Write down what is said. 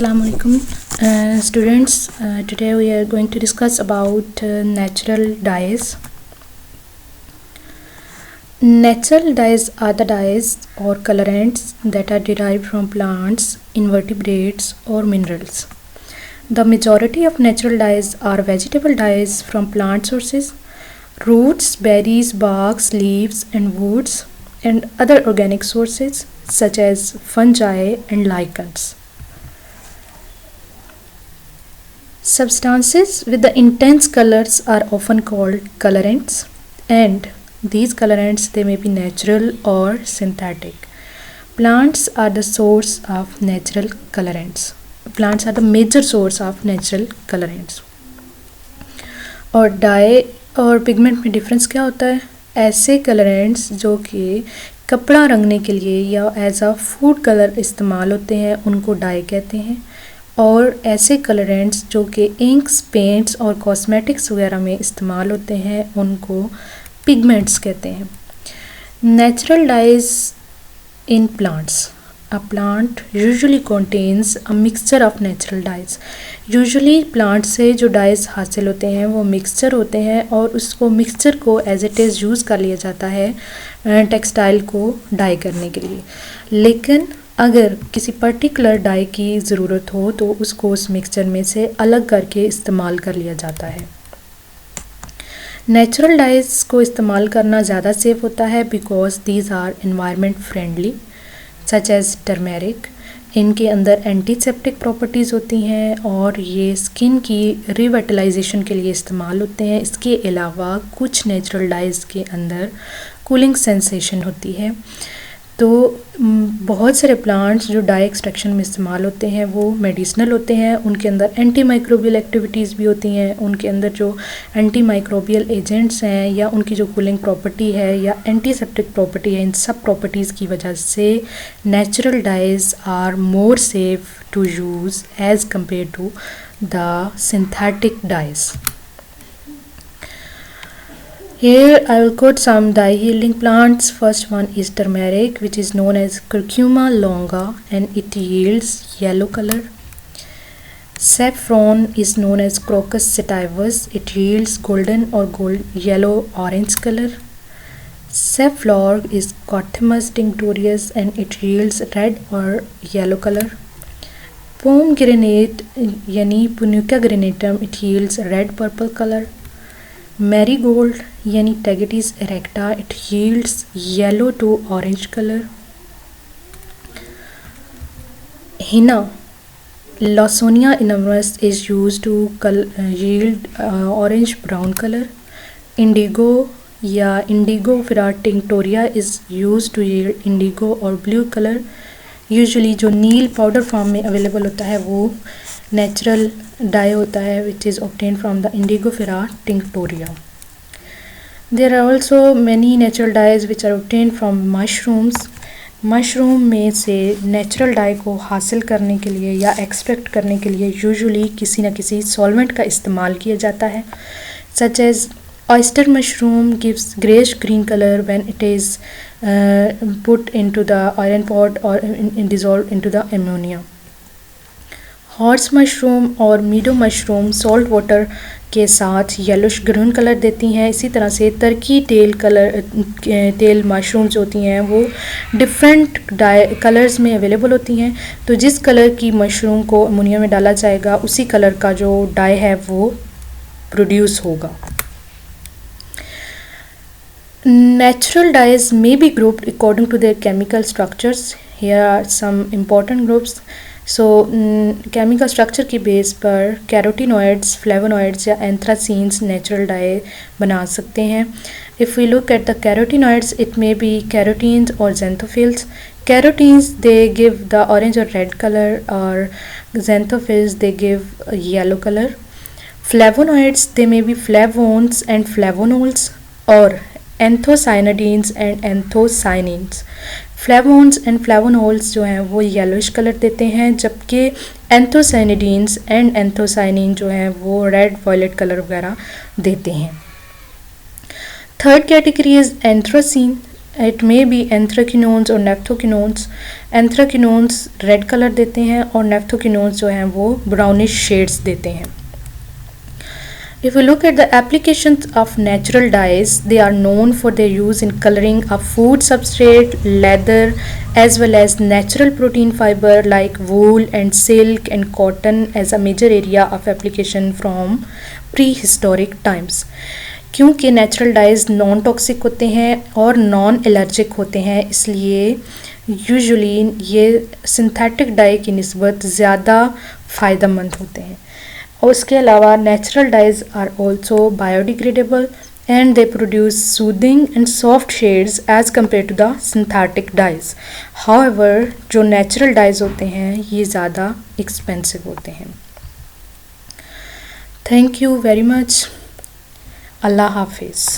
Assalamu alaikum, students. Today we are going to discuss about natural dyes. Natural dyes are the dyes or colorants that are derived from plants, invertebrates or minerals. The majority of natural dyes are vegetable dyes from plant sources, roots, berries, barks, leaves and woods, and other organic sources such as fungi and lichens. Substances with the intense colors are often called colorants, and these colorants they may be natural or synthetic. Plants are the source of natural colorants. Plants are the major source of natural colorants. और die और pigment में difference क्या होता है? ऐसे colourants जो कि कपड़ा रंगने के लिए या एज अ फूड कलर इस्तेमाल होते हैं उनको डाई कहते हैं, और ऐसे कलरेंट्स जो कि इंक्स, पेंट्स और कॉस्मेटिक्स वगैरह में इस्तेमाल होते हैं उनको पिगमेंट्स कहते हैं. Natural dies in plants. A plant usually contains a mixture of natural dyes. Usually plant से जो डाइज हासिल होते हैं वो मिक्सचर होते हैं और उसको मिक्सचर को एज इट इज़ यूज़ कर लिया जाता है टेक्सटाइल को डाई करने के लिए. लेकिन अगर किसी पर्टिकुलर डाई की ज़रूरत हो तो उसको उस मिक्सचर में से अलग करके इस्तेमाल कर लिया जाता है. नेचुरल डाइज को इस्तेमाल करना ज़्यादा सेफ होता है because these are environment friendly, such as turmeric. इनके अंदर एंटीसेप्टिक प्रॉपर्टीज़ होती हैं और ये स्किन की रिविटलाइजेशन के लिए इस्तेमाल होते हैं. इसके अलावा कुछ नेचुरल डाइज के अंदर कूलिंग सेंसेशन होती है. तो बहुत सारे प्लांट्स जो डाई एक्सट्रैक्शन में इस्तेमाल होते हैं वो मेडिसिनल होते हैं. उनके अंदर एंटी माइक्रोबियल एक्टिविटीज़ भी होती हैं. उनके अंदर जो एंटी माइक्रोबियल एजेंट्स हैं या उनकी जो कूलिंग प्रॉपर्टी है या एंटीसेप्टिक प्रॉपर्टी है, इन सब प्रॉपर्टीज़ की वजह से natural dyes are more safe to use as compare to the synthetic dies. Here I will quote some dye yielding plants. First one is turmeric, which is known as Curcuma longa and it yields yellow color. Saffron is known as Crocus sativus. It yields golden or yellow orange color. Safflower is Cothymus tinctorius and it yields red or yellow color. Pomegranate yani Punuca granatum, it yields red purple color. Marigold यानी Tagetes erecta, it yields yellow to orange color. Henna, Lawsonia innamus is used to yield orange brown color. Indigo या Indigofera tinctoria is used to yield indigo or blue color. Usually जो नील powder form में available होता है वो natural die होता है which is obtain from the Indigofera tinctoria. There are also many natural dies which are obtain from mushrooms. Mushroom में से natural die को हासिल करने के लिए या एक्सट्रैक्ट करने के लिए यूजुअली किसी न किसी सॉल्वेंट का इस्तेमाल किया जाता है, such as oyster mushroom gives grayish green color when it is put into the iron pot or dissolved into the ammonia. Horse mushroom और meadow mushroom salt water के साथ येलोश ग्रीन कलर देती हैं. इसी तरह से टर्की टेल मशरूम्स होती हैं वो डिफरेंट कलर्स में अवेलेबल होती हैं. तो जिस कलर की मशरूम को अमोनिया में डाला जाएगा उसी कलर का जो डाई है वो प्रोड्यूस होगा. Natural dyes may be grouped according to their chemical structures. Here are some important groups. So chemical structure की बेस पर कैरोटीनॉइड्स, फ्लेवोनॉइड्स या एंथ्रासीन्स नेचुरल डाई बना सकते हैं. If we look at the carotenoids, it may be carotenes or xanthophylls. Carotenes they give the orange or red color, or xanthophylls they give a yellow color. Flavonoids they may be flavones and flavonols or anthocyanidins and anthocyanins. Flavones and flavonols जो हैं वो yellowish colour देते हैं, जबकि एंथोसाइनाडीन्स and anthocyanin जो हैं वो red violet colour वगैरह देते हैं. Third category is anthracene. It may be anthraquinones और नेफ्थोकिनोन्स। एंथ्राकिनोन्स रेड कलर देते हैं और नेफ्थोकिनोन्स जो हैं वो ब्राउनिश शेड्स देते हैं। If we look at the applications of natural dyes, they are known for their use in coloring of food substrate, leather, as well as natural protein fiber like wool and silk and cotton as a major area of application from prehistoric times. क्योंकि natural dies non toxic होते हैं और non allergic होते हैं, इसलिए usually ये synthetic die की निस्बत ज़्यादा फ़ायदेमंद होते हैं। और उसके अलावा natural dyes are also biodegradable and they produce soothing and soft shades as compare to the synthetic dyes. However जो नेचुरल डाइज होते हैं ये ज़्यादा एक्सपेंसिव होते हैं। Thank you very much. अल्लाह हाफिज़।